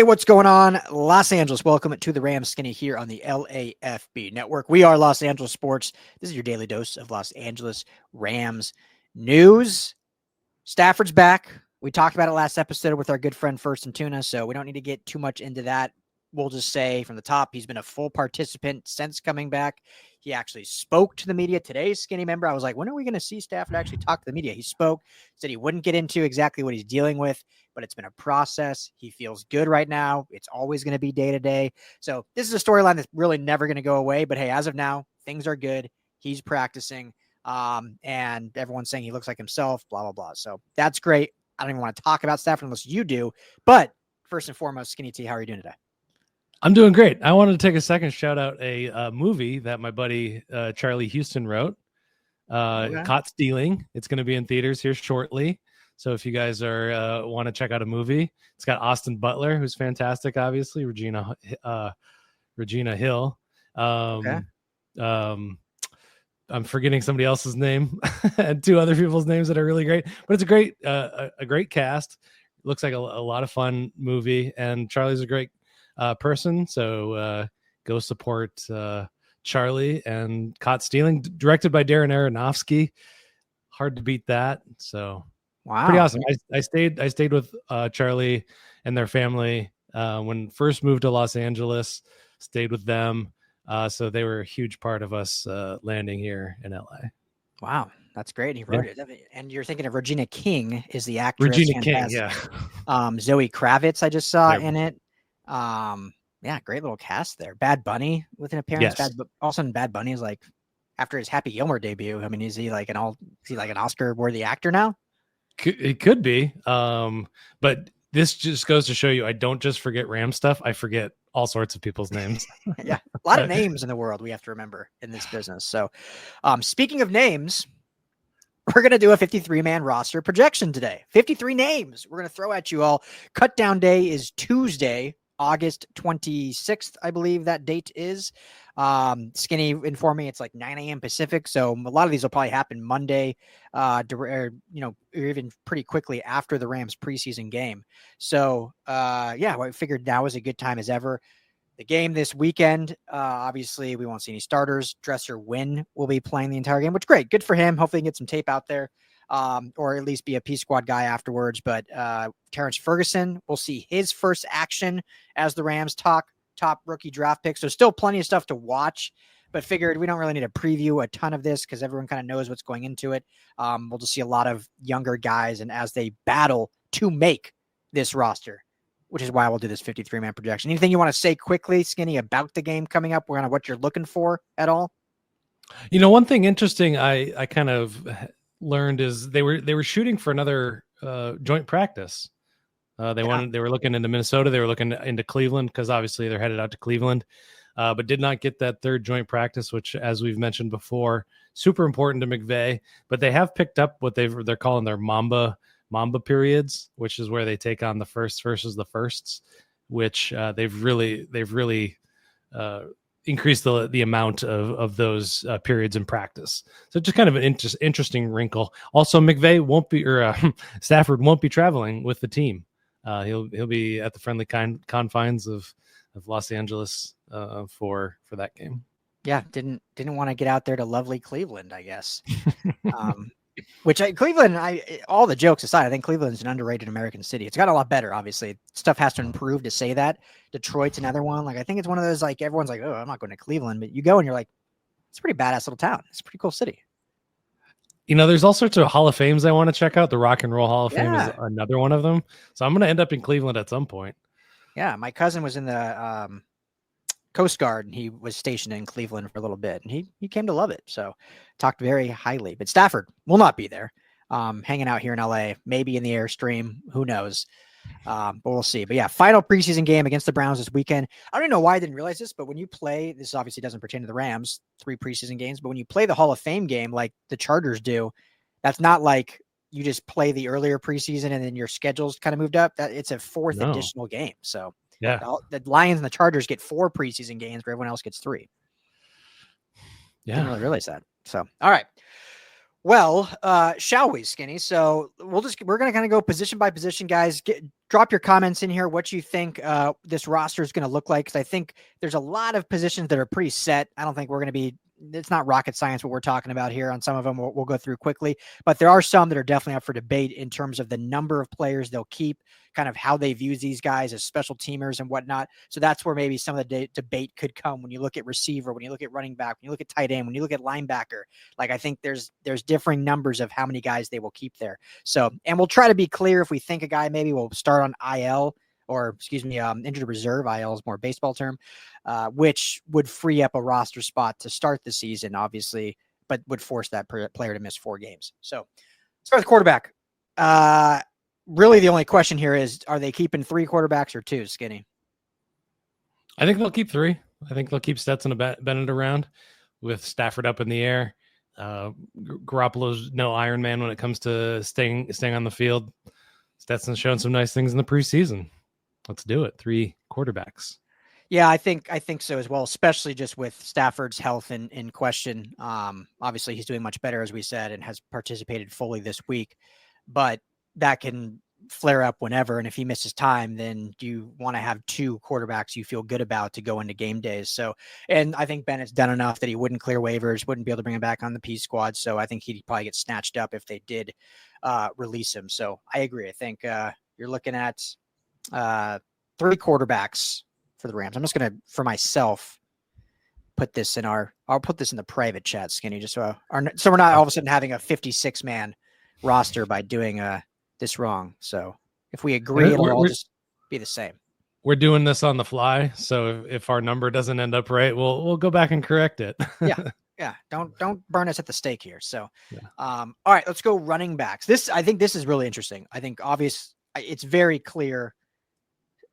Hey, what's going on, Los Angeles? Welcome to the Rams Skinny here on the LAFB network. We are Los Angeles Sports. This is your daily dose of Los Angeles Rams news. Stafford's back. We talked about it last episode with our good friend First and Tuna, so we don't need to get too much into that. We'll just say from the top, he's been a full participant since coming back. He actually spoke to the media today, Skinny member. I was like, when are we going to see Stafford actually talk to the media? He spoke, said he wouldn't get into exactly what he's dealing with, but it's been a process. He feels good right now. It's always going to be day to day. So this is a storyline that's really never going to go away. But hey, as of now, things are good. He's practicing. And everyone's saying he looks like himself, blah, blah, blah. So that's great. I don't even want to talk about Stafford unless you do. But first and foremost, Skinny T, how are you doing today? I'm doing great. I wanted to take a second, shout out a movie that my buddy Charlie Houston wrote, Caught Stealing. It's going to be in theaters here shortly. So if you guys are want to check out a movie, it's got Austin Butler, who's fantastic, obviously, Regina Hill. I'm forgetting somebody else's name and two other people's names that are really great. But it's a great cast. Looks like a lot of fun movie, and Charlie's a great person, so go support Charlie. And Caught Stealing, directed by Darren Aronofsky. Hard to beat that. So wow, pretty awesome. I stayed with Charlie and their family when first moved to Los Angeles. Stayed with them, so they were a huge part of us landing here in LA. Wow, that's great. He wrote it. And you're thinking of Regina King is the actress. Regina King, yeah. Zoe Kravitz, I just saw in it. Yeah, great little cast there. Bad Bunny with an appearance. Yes. Also, Bad Bunny is like after his Happy Gilmore debut. I mean, is he like an Oscar-worthy actor now? It could be. But this just goes to show you, I don't just forget Ram stuff. I forget all sorts of people's names. Yeah, a lot of names in the world we have to remember in this business. So, speaking of names, we're going to do a 53-man roster projection today. 53 names we're going to throw at you all. Cut down day is Tuesday, August 26th, I believe that date is. Skinny informed me it's like 9 a.m. Pacific, so a lot of these will probably happen Monday, or even pretty quickly after the Rams preseason game. So, I figured now is a good time as ever. The game this weekend, obviously, we won't see any starters. Dresser Wynn will be playing the entire game, which great. Good for him. Hopefully, he can get some tape out there, or at least be a P squad guy afterwards. But Terrence Ferguson will see his first action as the Rams top rookie draft pick. So still plenty of stuff to watch, but figured we don't really need to preview a ton of this because everyone kind of knows what's going into it. We'll just see a lot of younger guys and as they battle to make this roster, which is why we'll do this 53-man projection. Anything you want to say quickly, Skinny, about the game coming up? Kind of what you're looking for at all? One thing interesting I kind of learned is they were shooting for another joint practice. They were looking into Minnesota. They were looking into Cleveland because obviously they're headed out to Cleveland, but did not get that third joint practice, which, as we've mentioned before, super important to McVay. But they have picked up what they're calling their Mamba periods, which is where they take on the first versus the firsts, which they've really increased the amount of those periods in practice. So just kind of an interesting wrinkle. Also, McVay won't be, or Stafford won't be traveling with the team. He'll be at the friendly confines of Los Angeles for that game. Yeah, didn't want to get out there to lovely Cleveland, I guess. Cleveland, all the jokes aside, I think Cleveland's an underrated American city. It's got a lot better, obviously. Stuff has to improve to say that. Detroit's another one. Like, I think it's one of those, like, everyone's like, oh, I'm not going to Cleveland. But you go and you're like, it's a pretty badass little town. It's a pretty cool city. There's all sorts of Hall of Fames I want to check out. The Rock and Roll Hall of Fame is another one of them. So I'm going to end up in Cleveland at some point. Yeah, my cousin was in the Coast Guard, and he was stationed in Cleveland for a little bit, and he came to love it. So talked very highly. But Stafford will not be there, hanging out here in LA, maybe in the Airstream. Who knows? But we'll see. But yeah, final preseason game against the Browns this weekend. I don't even know why I didn't realize this, but when you play, this obviously doesn't pertain to the Rams, 3 preseason games, but when you play the Hall of Fame game like the Chargers do, that's not like you just play the earlier preseason and then your schedule's kind of moved up. That it's a fourth additional game. So yeah, the Lions and the Chargers get 4 preseason games, where everyone else gets 3. Yeah, didn't really realize that. So, all right. Well, shall we, Skinny? So we're going to kind of go position by position, guys. drop your comments in here, what you think this roster is going to look like. Because I think there's a lot of positions that are pretty set. I don't think we're going to be, it's not rocket science what we're talking about here. On some of them, we'll go through quickly. But there are some that are definitely up for debate in terms of the number of players they'll keep, kind of how they view these guys as special teamers and whatnot. So that's where maybe some of the debate could come when you look at receiver, when you look at running back, when you look at tight end, when you look at linebacker. Like, I think there's differing numbers of how many guys they will keep there. So, and we'll try to be clear if we think a guy maybe will start on IL, or injured reserve. IL is more baseball term, which would free up a roster spot to start the season, obviously, but would force that player to miss 4 games. So start with quarterback. Really the only question here is, are they keeping 3 quarterbacks or 2, Skinny? I think they'll keep 3. I think they'll keep Stetson Bennett around with Stafford up in the air. Garoppolo's no Iron Man when it comes to staying on the field. Stetson's shown some nice things in the preseason. Let's do it. 3 quarterbacks. Yeah, I think so as well, especially just with Stafford's health in question. Obviously, he's doing much better, as we said, and has participated fully this week. But that can flare up whenever. And if he misses time, then you want to have 2 quarterbacks you feel good about to go into game days. So, and I think Bennett's done enough that he wouldn't clear waivers, wouldn't be able to bring him back on the P squad. So I think he'd probably get snatched up if they did release him. So I agree. I think you're looking at 3 quarterbacks for the Rams. I'm just going to, for myself, put this in I'll put this in the private chat, Skinny, just so we're not all of a sudden having a 56-man roster by doing this wrong. So if we agree, it'll all just be the same. We're doing this on the fly, so if our number doesn't end up right, we'll go back and correct it. Yeah. Don't burn us at the stake here. So, all right, let's go running backs. I think this is really interesting. I think it's very clear.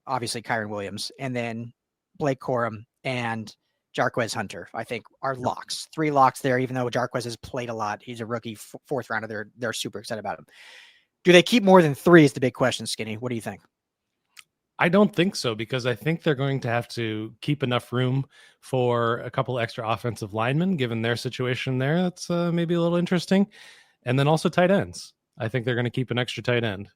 Obviously, Kyren Williams, and then Blake Corum and Jarquez Hunter, I think, are locks. 3 locks there, even though Jarquez has played a lot. He's a rookie, 4th rounder. They're super excited about him. Do they keep more than 3 is the big question, Skinny. What do you think? I don't think so, because I think they're going to have to keep enough room for a couple extra offensive linemen, given their situation there. That's maybe a little interesting. And then also tight ends. I think they're going to keep an extra tight end.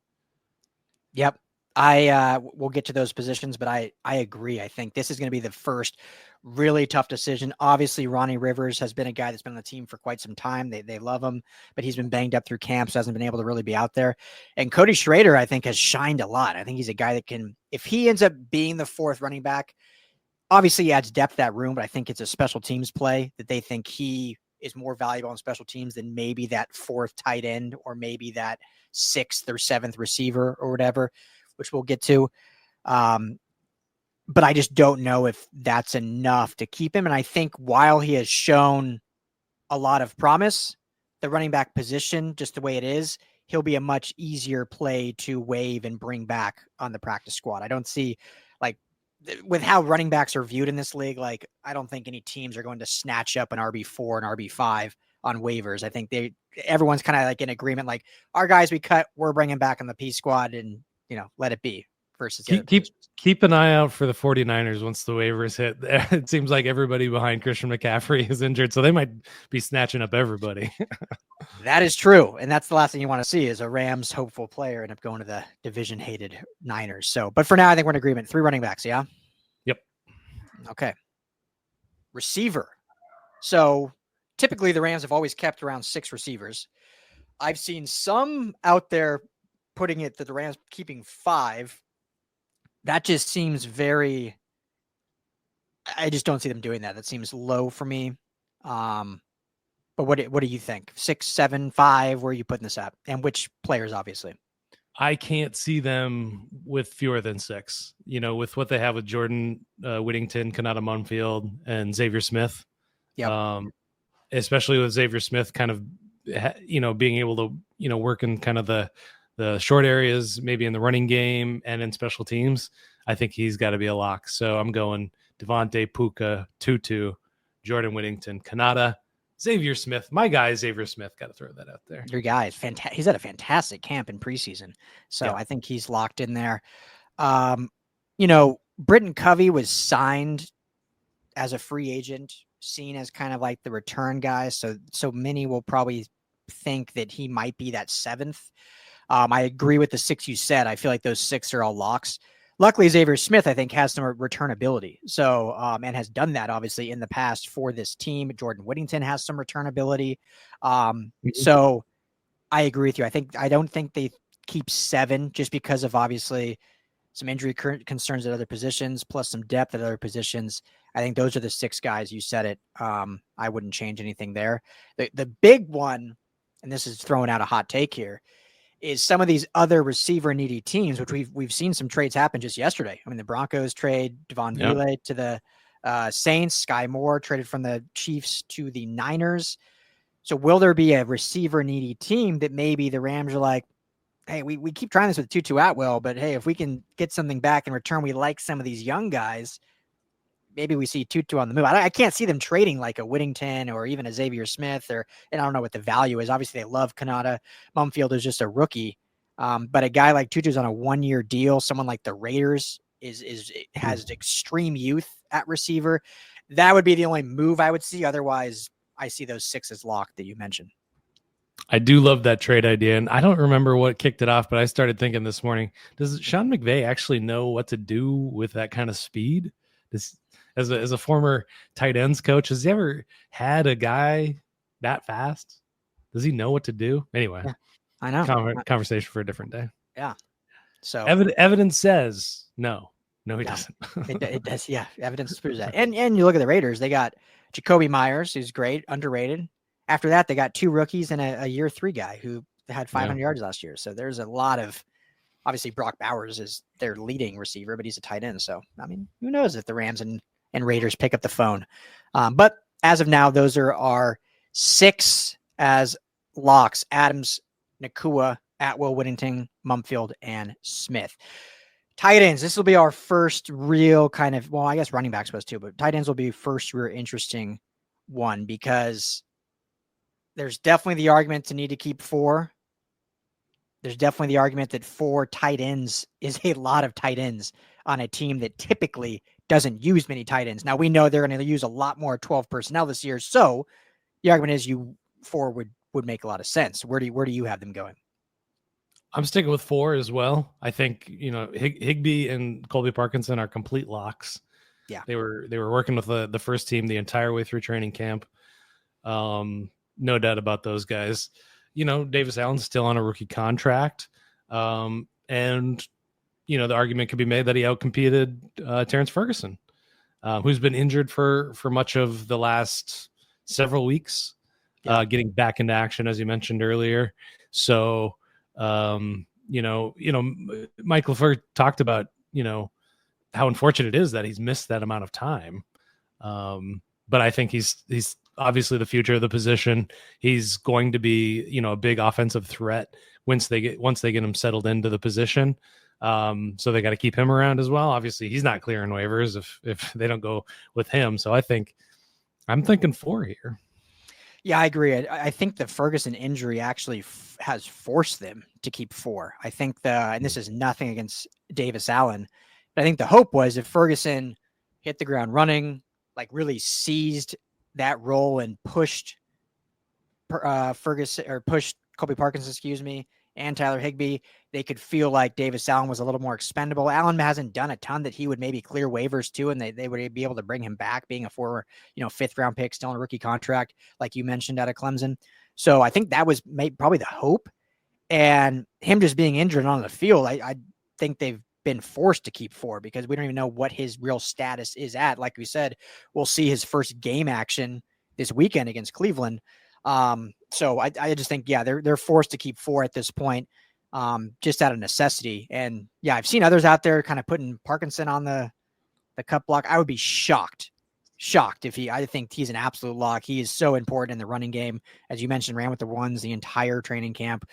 Yep. We'll get to those positions, but I agree. I think this is going to be the first really tough decision. Obviously, Ronnie Rivers has been a guy that's been on the team for quite some time. They love him, but he's been banged up through camps, hasn't been able to really be out there. And Cody Schrader, I think, has shined a lot. I think he's a guy that can, if he ends up being the 4th running back, obviously he adds depth to that room, but I think it's a special teams play that they think he is more valuable on special teams than maybe that 4th tight end, or maybe that 6th or 7th receiver or whatever, which we'll get to. But I just don't know if that's enough to keep him. And I think while he has shown a lot of promise, the running back position, just the way it is, he'll be a much easier play to waive and bring back on the practice squad. I don't see, like, with how running backs are viewed in this league, like, I don't think any teams are going to snatch up an RB4 and RB5 on waivers. I think everyone's kind of like in agreement, like, our guys we cut, we're bringing back on the P squad, and let it be. Versus keep an eye out for the 49ers once the waivers hit. It seems like everybody behind Christian McCaffrey is injured, so they might be snatching up everybody. That is true, and that's the last thing you want to see is a Rams hopeful player end up going to the division-hated Niners. So, but for now, I think we're in agreement. 3 running backs, yeah? Yep. Okay. Receiver. So typically the Rams have always kept around 6 receivers. I've seen some out there putting it that the Rams keeping 5. That just seems I just don't see them doing that. That seems low for me. But what do you think? 6, 7, 5, where are you putting this at? And which players, obviously? I can't see them with fewer than 6, with what they have with Jordan Whittington, Kanata Munfield, and Xavier Smith. Yeah. Especially with Xavier Smith kind of, being able to, work in kind of the short areas, maybe in the running game and in special teams. I think he's got to be a lock. So I'm going Davante, Puka, Tutu, Jordan Whittington, Kanata, Xavier Smith. My guy, Xavier Smith, got to throw that out there. Your guy is fantastic. He's had a fantastic camp in preseason. So yeah. I think he's locked in there. Britton Covey was signed as a free agent, seen as kind of like the return guy. So many will probably think that he might be that 7th. I agree with the 6 you said. I feel like those 6 are all locks. Luckily, Xavier Smith, I think, has some returnability. So, and has done that obviously in the past for this team. Jordan Whittington has some returnability. So I agree with you. I don't think they keep 7 just because of obviously some injury concerns at other positions, plus some depth at other positions. I think those are the 6 guys. You said it. I wouldn't change anything there. The big one, and this is throwing out a hot take here, is some of these other receiver needy teams, which we've seen some trades happen just yesterday. I mean, the Broncos trade Devon Vile to the Saints. Sky Moore traded from the Chiefs to the Niners. So will there be a receiver needy team that maybe the Rams are like, hey, we keep trying this with Tutu Atwell, but hey, if we can get something back in return, we like some of these young guys. Maybe we see Tutu on the move. I can't see them trading like a Whittington or even a Xavier Smith, and I don't know what the value is. Obviously, they love Kanata. Mumfield is just a rookie. But a guy like Tutu's on a 1-year deal. Someone like the Raiders has extreme youth at receiver. That would be the only move I would see. Otherwise, I see those 6 as locked that you mentioned. I do love that trade idea, and I don't remember what kicked it off, but I started thinking this morning, does Sean McVay actually know what to do with that kind of speed? As a former tight ends coach, has he ever had a guy that fast? Does he know what to do? Anyway, yeah, I know. Conversation for a different day. Yeah. So evidence says no, he doesn't. it does. Yeah. Evidence proves that. And you look at the Raiders, they got Jacoby Myers, who's great, underrated. After that, they got 2 rookies and a year 3 guy who had 500 yards last year. So there's a lot of, obviously Brock Bowers is their leading receiver, but he's a tight end. So, I mean, who knows if the Rams and Raiders pick up the phone. But as of now, those are our 6 as locks: Adams, Nacua, Atwell, Whittington, Mumfield, and Smith. Tight ends. This will be our first real kind of, well, I guess running backs was too, but tight ends will be first real interesting one because there's definitely the argument to need to keep 4. There's definitely the argument that 4 tight ends is a lot of tight ends on a team that typically doesn't use many tight ends. Now we know they're going to use a lot more 12 personnel this year. So the argument is 4 would make a lot of sense. Where do you have them going? I'm sticking with 4 as well. I think, Higbee and Colby Parkinson are complete locks. Yeah. They were working with the first team the entire way through training camp. No doubt about those guys. Davis Allen's still on a rookie contract. And, the argument could be made that he outcompeted Terrence Ferguson, who's been injured for much of the last several weeks, getting back into action, as you mentioned earlier. So, Mike LaFleur talked about, how unfortunate it is that he's missed that amount of time. But I think he's obviously the future of the position. He's going to be, a big offensive threat once they get him settled into the position. So they got to keep him around as well. Obviously, he's not clearing waivers if they don't go with him. So I'm thinking 4 here. Yeah, I agree. I think the Ferguson injury actually has forced them to keep 4. I think and this is nothing against Davis Allen, but I think the hope was if Ferguson hit the ground running, like really seized that role and pushed Ferguson or pushed Colby Parkinson, and Tyler Higbee, they could feel like Davis Allen was a little more expendable. Allen hasn't done a ton that he would maybe clear waivers to, and they would be able to bring him back, being a former, 5th round pick, still on a rookie contract, like you mentioned, out of Clemson. So I think that was probably the hope. And him just being injured on the field, I think they've been forced to keep 4 because we don't even know what his real status is at. Like we said, we'll see his first game action this weekend against Cleveland. So I just think, they're forced to keep 4 at this point, just out of necessity. And I've seen others out there kind of putting Parkinson on the cut block. I would be shocked if I think he's an absolute lock. He is so important in the running game. As you mentioned, ran with the ones the entire training camp,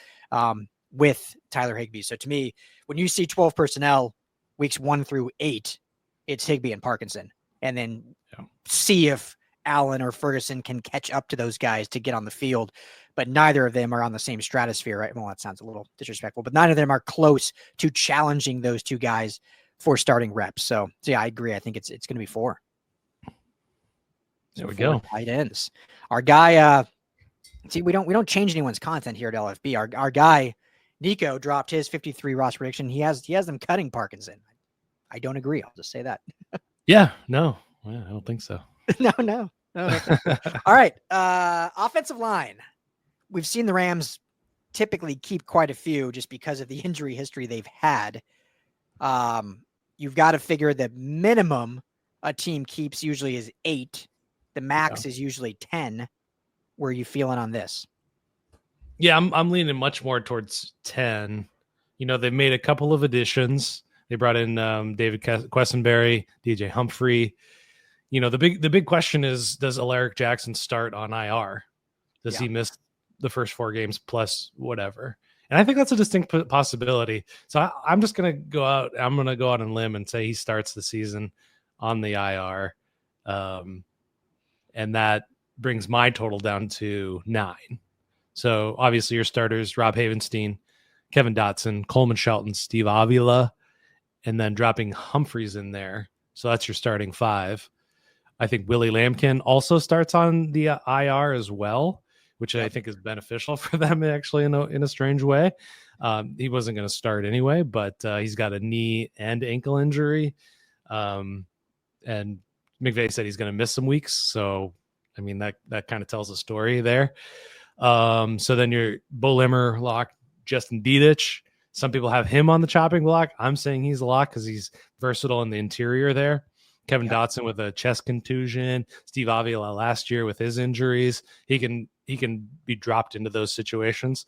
with Tyler Higbee. So to me, when you see 12 personnel weeks 1 through 8, it's Higbee and Parkinson, and then see if Allen or Ferguson can catch up to those guys to get on the field, but neither of them are on the same stratosphere, right? Well, that sounds a little disrespectful, but neither of them are close to challenging those 2 guys for starting reps. So I agree. I think it's going to be 4. There we go. Tight ends. Our guy, we don't change anyone's content here at LFB. Our guy Nico dropped his 53 roster prediction. He has them cutting Parkinson. I don't agree. I'll just say that. Yeah, no, I don't think so. No. All right. Offensive line. We've seen the Rams typically keep quite a few just because of the injury history they've had. You've got to figure the minimum a team keeps usually is 8. The max is usually 10. Where are you feeling on this? Yeah, I'm leaning much more towards 10. They made a couple of additions. They brought in David Quessenberry, DJ Humphrey. The big question is, does Alaric Jackson start on IR? Does he miss the first 4 games plus whatever? And I think that's a distinct possibility. So I'm just going to go out. I'm going to go out on a limb and say he starts the season on the IR. And that brings my total down to 9. So obviously your starters, Rob Havenstein, Kevin Dotson, Coleman Shelton, Steve Avila, and then dropping Humphreys in there. So that's your starting 5. I think Willie Lampkin also starts on the IR as well, which I think is beneficial for them actually in a strange way. He wasn't going to start anyway, but he's got a knee and ankle injury. And McVay said he's going to miss some weeks. So, I mean, that kind of tells a story there. So then your Bo Limmer lock, Justin Diedich. Some people have him on the chopping block. I'm saying he's a lock because he's versatile in the interior there. Kevin Dotson with a chest contusion, Steve Avila last year with his injuries. He can be dropped into those situations.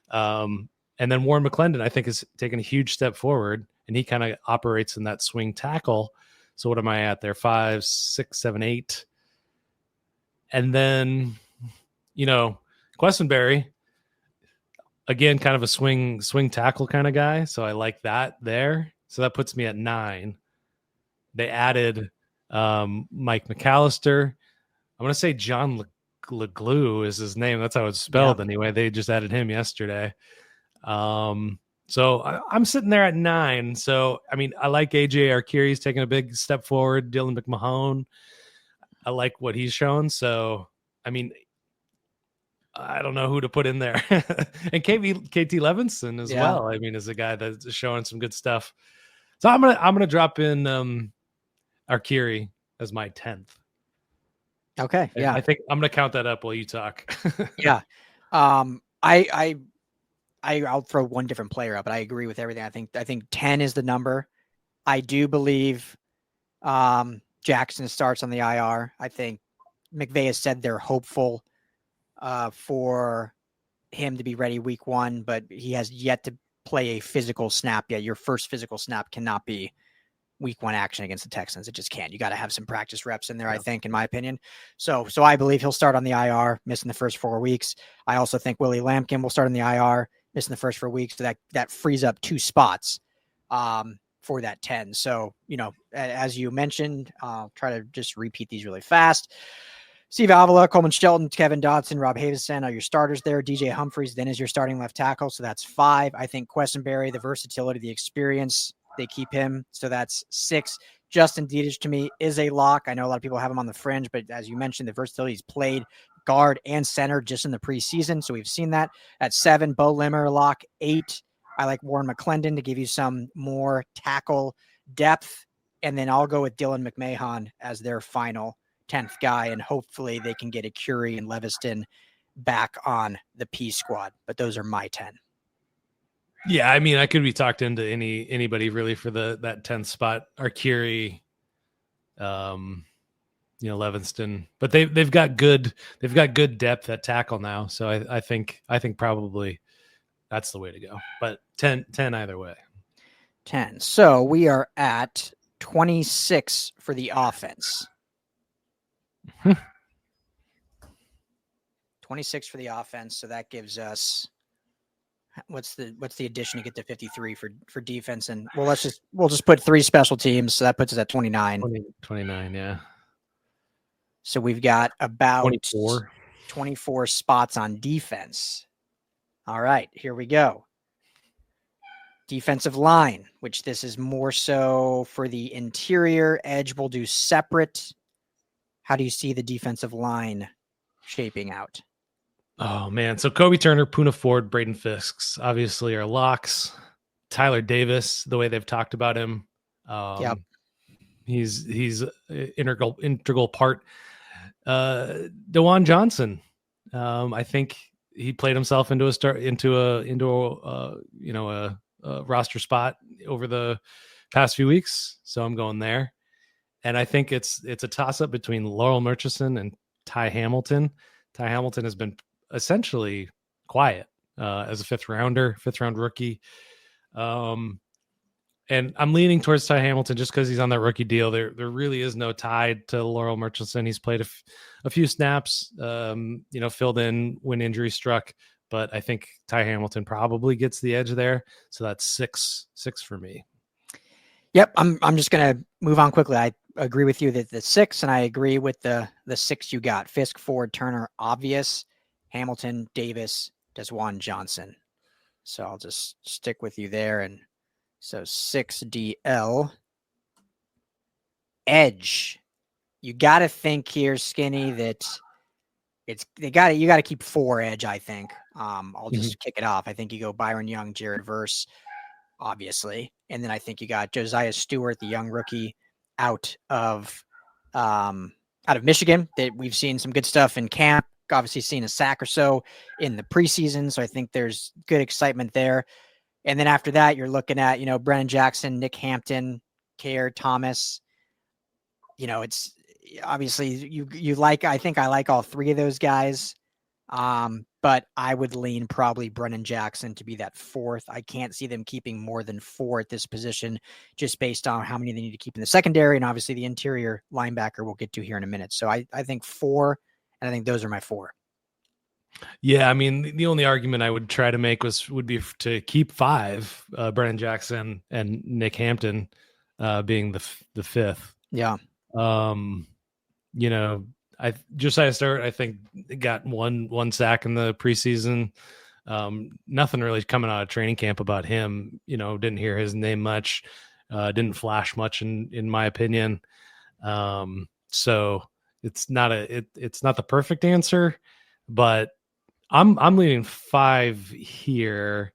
And then Warren McClendon, I think, is taking a huge step forward, and he kind of operates in that swing tackle. So what am I at there? 5, 6, 7, 8. And then, Quessenberry, again, kind of a swing tackle kind of guy. So I like that there. So that puts me at 9. They added Mike McAllister. I'm going to say John LeGlue is his name. That's how it's spelled anyway. They just added him yesterday. So I'm sitting there at 9. So, I mean, I like AJ Arcuri. He's taking a big step forward. Dylan McMahon, I like what he's shown. So, I mean, I don't know who to put in there. And KT Levinson as well. I mean, is a guy that's showing some good stuff. So I'm gonna drop in Arcuri as my 10th. Okay. Yeah. I think I'm gonna count that up while you talk. Yeah. I'll throw one different player up, but I agree with everything. I think 10 is the number. I do believe Jackson starts on the IR. I think McVay has said they're hopeful for him to be ready week 1, but he has yet to play a physical snap yet. Your first physical snap cannot be week 1 action against the Texans. It just can't. You got to have some practice reps in there, I think, in my opinion. So I believe he'll start on the IR, missing the first 4 weeks. I also think Willie Lampkin will start on the IR, missing the first 4 weeks. So that frees up 2 spots for that 10. So, as you mentioned, I'll try to just repeat these really fast. Steve Avila, Coleman Shelton, Kevin Dotson, Rob Havenstein are your starters there. DJ Humphreys then is your starting left tackle. So that's 5. I think Quessenberry, the versatility, the experience, they keep him. So that's 6. Justin Diedich to me is a lock. I know a lot of people have him on the fringe, but as you mentioned, the versatility, he's played guard and center just in the preseason. So we've seen that. At 7, Bo Limmer, lock. 8, I like Warren McClendon to give you some more tackle depth. And then I'll go with Dylan McMahon as their final 10th guy, and hopefully they can get a Curie and Leviston back on the P squad. But those are my 10. Yeah, I mean, I could be talked into anybody really for that 10th spot. Arcuri, Levinston, but they've got good depth at tackle now. So I think probably that's the way to go. But 10 either way. 10. So we are at 26 for the offense. 26 for the offense. So that gives us what's the addition to get to 53 for defense? And we'll just put 3 special teams. So that puts us at 29. 29, yeah. So we've got about 24 spots on defense. All right, here we go. Defensive line, which this is more so for the interior. Edge we'll do separate. How do you see the defensive line shaping out? Oh man, so Kobe Turner, Puna Ford, Braden Fiskes obviously are locks. Tyler Davis, the way they've talked about him, Yep. he's integral part. DeJuan Johnson, I think he played himself into a roster spot over the past few weeks, so I'm going there. And I think it's a toss up between Laurel Murchison and Ty Hamilton. Ty Hamilton has been essentially quiet as a fifth round rookie. And I'm leaning towards Ty Hamilton just because he's on that rookie deal. There really is no tie to Laurel Murchison. He's played a few snaps, filled in when injury struck, but I think Ty Hamilton probably gets the edge there. So that's six for me. Yep. I'm just going to move on quickly. I agree with you that the 6, and I agree with the 6 you got. Fisk, Ford, Turner, obvious. Hamilton, Davis, DeJuan Johnson. So I'll just stick with you there. And so 6DL. Edge. You got to think here, Skinny, that you got to keep 4 edge, I think. I'll just kick it off. I think you go Byron Young, Jared Verse, obviously. And then I think you got Josiah Stewart, the young rookie out of Michigan, that we've seen some good stuff in camp. Obviously seen a sack or so in the preseason. So I think there's good excitement there. And then after that, you're looking at, Brennan Jackson, Nick Hampton, Kair Thomas. It's obviously you like, I think I like all 3 of those guys. But I would lean probably Brennan Jackson to be that 4th. I can't see them keeping more than 4 at this position, just based on how many they need to keep in the secondary. And obviously the interior linebacker we'll get to here in a minute. So I think 4, and I think those are my 4. Yeah, I mean, the only argument I would try to make would be to keep 5, Brennan Jackson and Nick Hampton being the 5th. Yeah. Josiah Stewart, I think, got one sack in the preseason. Nothing really coming out of training camp about him. Didn't hear his name much. Didn't flash much in my opinion. So it's not the perfect answer, but I'm leaning 5 here.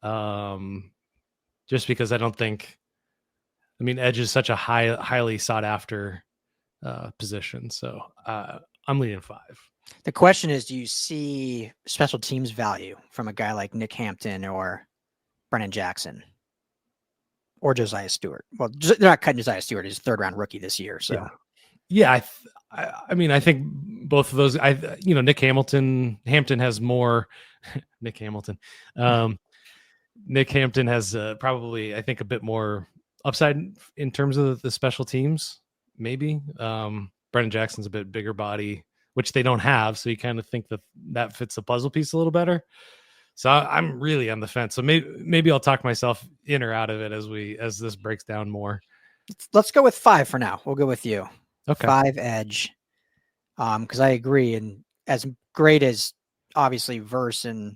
Just because I don't think, edge is such a highly sought after position. So I'm leaning 5. The question is, do you see special teams value from a guy like Nick Hampton or Brennan Jackson or Josiah Stewart? Well, they're not cutting Josiah Stewart. He's a 3rd-round rookie this year. So yeah, I think both of those, Nick Hampton has more Nick Hamilton. Nick Hampton has probably, I think, a bit more upside in terms of the special teams. Maybe Brennan Jackson's a bit bigger body, which they don't have. So you kind of think that fits the puzzle piece a little better. So I'm really on the fence. So maybe I'll talk myself in or out of it as this breaks down more. Let's go with 5 for now. We'll go with you. Okay. 5 edge. Because I agree. And as great as obviously Verse and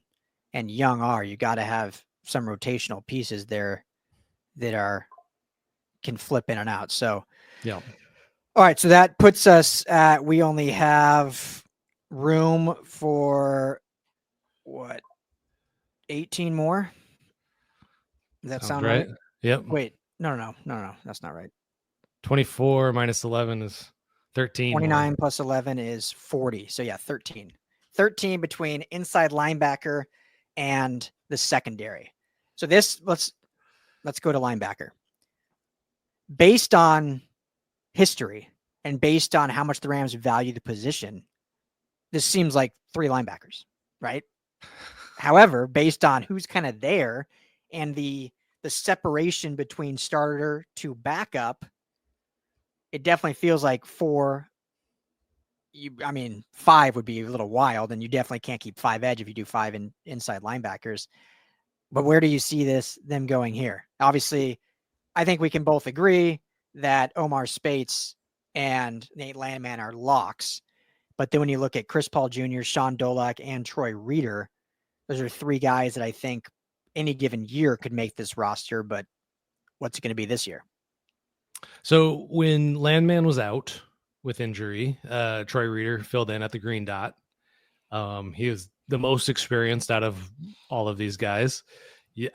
Young are, you got to have some rotational pieces there that can flip in and out. So yeah. All right, so that puts us at, we only have room for 18 more? Does that sound right? Yep. Wait, no, that's not right. 24 minus 11 is 13. 29 more. plus 11 is 40. So yeah, 13. 13 between inside linebacker and the secondary. So let's go to linebacker. Based on history and based on how much the Rams value the position, this seems like 3 linebackers, right? However, based on who's kind of there and the separation between starter to backup, it definitely feels like 4. 5 would be a little wild, and you definitely can't keep 5 edge if you do 5 inside linebackers. But where do you see them going here? Obviously, I think we can both agree that Omar Spates and Nate Landman are locks. But then when you look at Chris Paul Jr., Sean Dolak, and Troy Reeder, those are 3 guys that I think any given year could make this roster. But what's it going to be this year? So when Landman was out with injury, Troy Reeder filled in at the green dot. He is the most experienced out of all of these guys.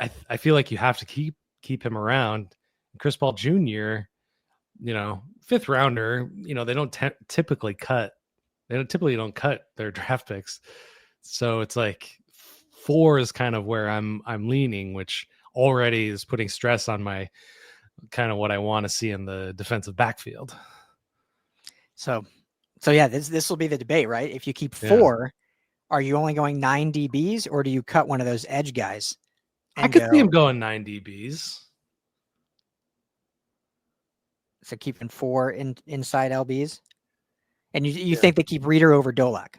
I feel like you have to keep him around. Chris Paul Jr., fifth rounder, they don't typically cut. They typically don't cut their draft picks. So it's like 4 is kind of where I'm leaning, which already is putting stress on my kind of what I want to see in the defensive backfield. So yeah, this will be the debate, right? If you keep 4, are you only going 9 DBs or do you cut one of those edge guys? I could see him going 9 DBs. So keeping 4 inside LBs, and you think they keep Reader over Dolak?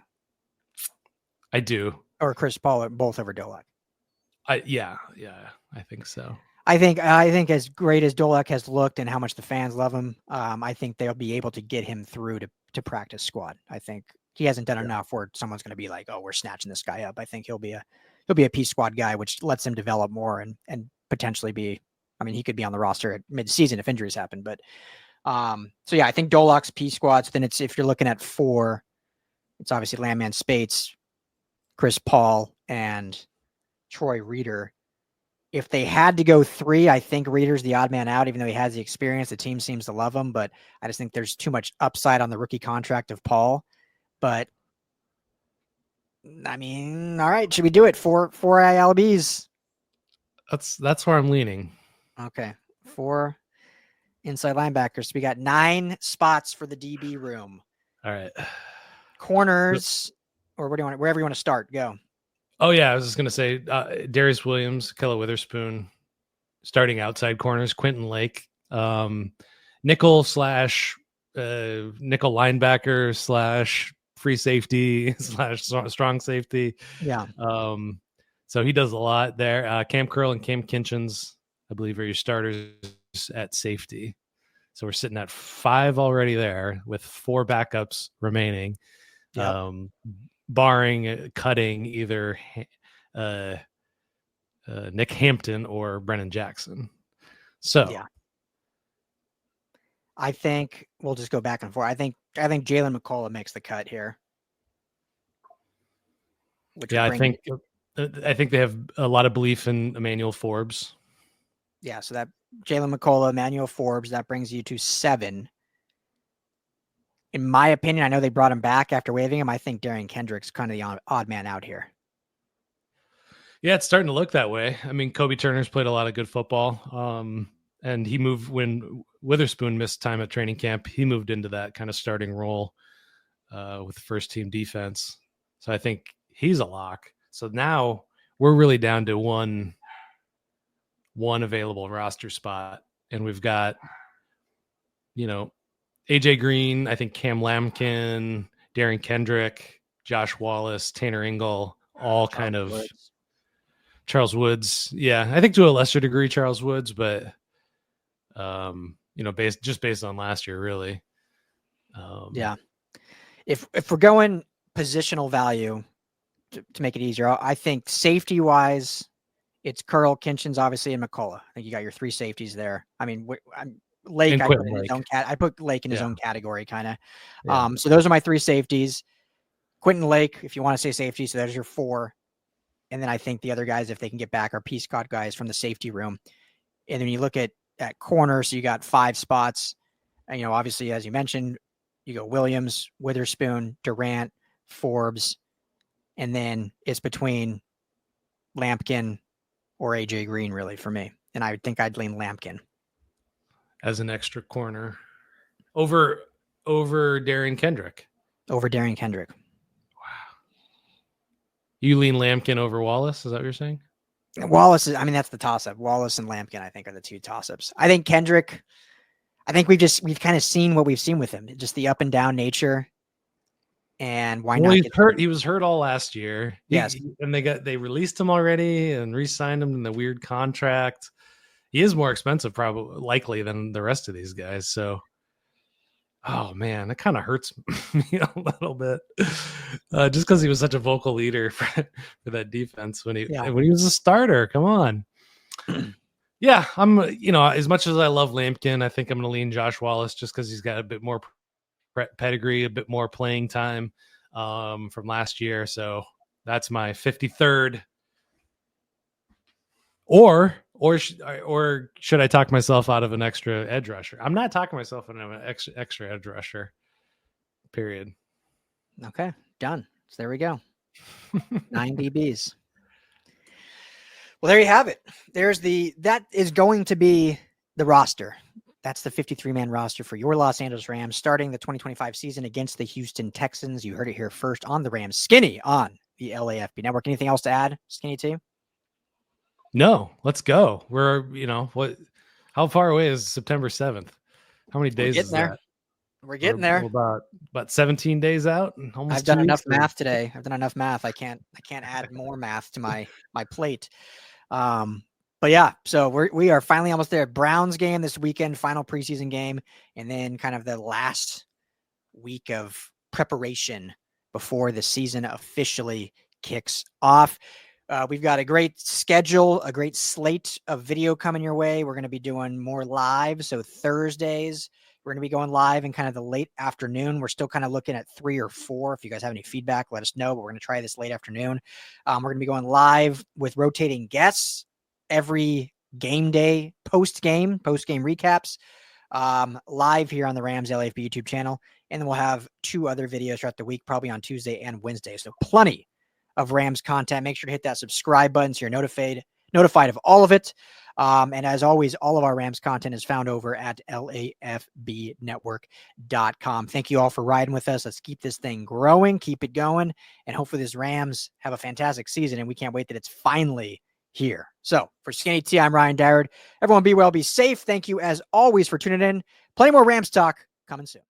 I do. Or Chris Paul, both over Dolak? Yeah, I think so. I think as great as Dolak has looked and how much the fans love him, I think they'll be able to get him through to practice squad. I think he hasn't done enough where someone's going to be like, oh, we're snatching this guy up. I think he'll be a P squad guy, which lets him develop more and potentially be. I mean, he could be on the roster at mid-season if injuries happen, but. So yeah, I think Dolak's P squad. So then if you're looking at 4, it's obviously Landman Spates, Chris Paul, and Troy Reader. If they had to go 3, I think Reader's the odd man out, even though he has the experience. The team seems to love him, but I just think there's too much upside on the rookie contract of Paul. But I mean, all right, should we do it? 4 ILBs. That's where I'm leaning. Okay, 4 inside linebackers. So we got 9 spots for the DB room. All right. Corners, or wherever you want to start, go. Oh yeah, I was just gonna say Darius Williams, Kella Witherspoon, starting outside corners. Quentin Lake, nickel linebacker / free safety / strong safety. Yeah. So he does a lot there. Cam Curl and Cam Kinchins, I believe, are your starters at safety. So we're sitting at 5 already there with 4 backups remaining. Yep. Barring cutting either Nick Hampton or Brennan Jackson. So yeah, I think we'll just go back and forth. I think Jalen McCullough makes the cut here. I think they have a lot of belief in Emmanuel Forbes. Yeah, so that Jalen McCullough, Emmanuel Forbes, that brings you to 7. In my opinion, I know they brought him back after waiving him. I think Darian Kendrick's kind of the odd man out here. Yeah, it's starting to look that way. I mean, Kobe Turner's played a lot of good football. And he moved when Witherspoon missed time at training camp. He moved into that kind of starting role with the first team defense. So I think he's a lock. So now we're really down to one available roster spot. And we've got, AJ Green, I think Cam Lampkin, Darian Kendrick, Josh Wallace, Tanner Ingle, all kind of Woods. Charles Woods. Yeah, I think to a lesser degree Charles Woods, but based on last year, really. Yeah. If we're going positional value to make it easier, I think safety wise, it's Curl, Kinchins, obviously, and McCullough. I think you got your 3 safeties there. I mean, Lake, I put in his own I put Lake in his own category, kind of. Yeah. So those are my 3 safeties. Quentin Lake, if you want to say safety, so there's your 4. And then I think the other guys, if they can get back, are P squad guys from the safety room. And then you look at corner, so you got 5 spots. And, obviously, as you mentioned, you go Williams, Witherspoon, Durant, Forbes, and then it's between Lampkin or AJ Green, really, for me. And I think I'd lean Lampkin as an extra corner over Darian Kendrick. Over Darian Kendrick. Wow. You lean Lampkin over Wallace? Is that what you're saying? Wallace is, that's the toss-up. Wallace and Lampkin, I think, are the 2 toss-ups. I think Kendrick, we've kind of seen what we've seen with him, just the up and down nature. And why not? He's hurt. He was hurt all last year. Yes. And they released him already and re-signed him in the weird contract. He is more expensive, likely, than the rest of these guys. So, oh man, that kind of hurts me a little bit. Just because he was such a vocal leader for that defense when he was a starter. Come on. Yeah, I'm. As much as I love Lampkin, I think I'm going to lean Josh Wallace just because he's got a bit more pedigree, a bit more playing time. from last year. So that's my 53rd. Or should I talk myself out of an extra edge rusher? I'm not talking myself out of an extra edge rusher. Period. Okay, done. So there we go. 9 DBs. Well, there you have it. That is going to be the roster. That's the 53-man roster for your Los Angeles Rams starting the 2025 season against the Houston Texans. You heard it here first on the Rams. Skinny on the LAFB Network. Anything else to add, Skinny team? No, let's go. How far away is September 7th? How many days is that? We're getting there. We're about 17 days out. I've done enough math today. I've done enough math. I can't add more math to my plate. But yeah, so we are finally almost there. Browns game this weekend, final preseason game, and then kind of the last week of preparation before the season officially kicks off. We've got a great schedule, a great slate of video coming your way. We're going to be doing more live. So Thursdays, we're going to be going live in kind of the late afternoon. We're still kind of looking at 3 or 4. If you guys have any feedback, let us know. But we're going to try this late afternoon. We're going to be going live with rotating guests every game day, post-game recaps, live here on the Rams LAFB YouTube channel. And then we'll have 2 other videos throughout the week, probably on Tuesday and Wednesday. So plenty of Rams content. Make sure to hit that subscribe button so you're notified of all of it. And as always, all of our Rams content is found over at LAFBnetwork.com. Thank you all for riding with us. Let's keep this thing growing, keep it going, and hopefully this Rams have a fantastic season, and we can't wait that it's finally here. So for Skinny T, I'm Ryan Dowd. Everyone be well, be safe. Thank you as always for tuning in. Plenty more Rams talk coming soon.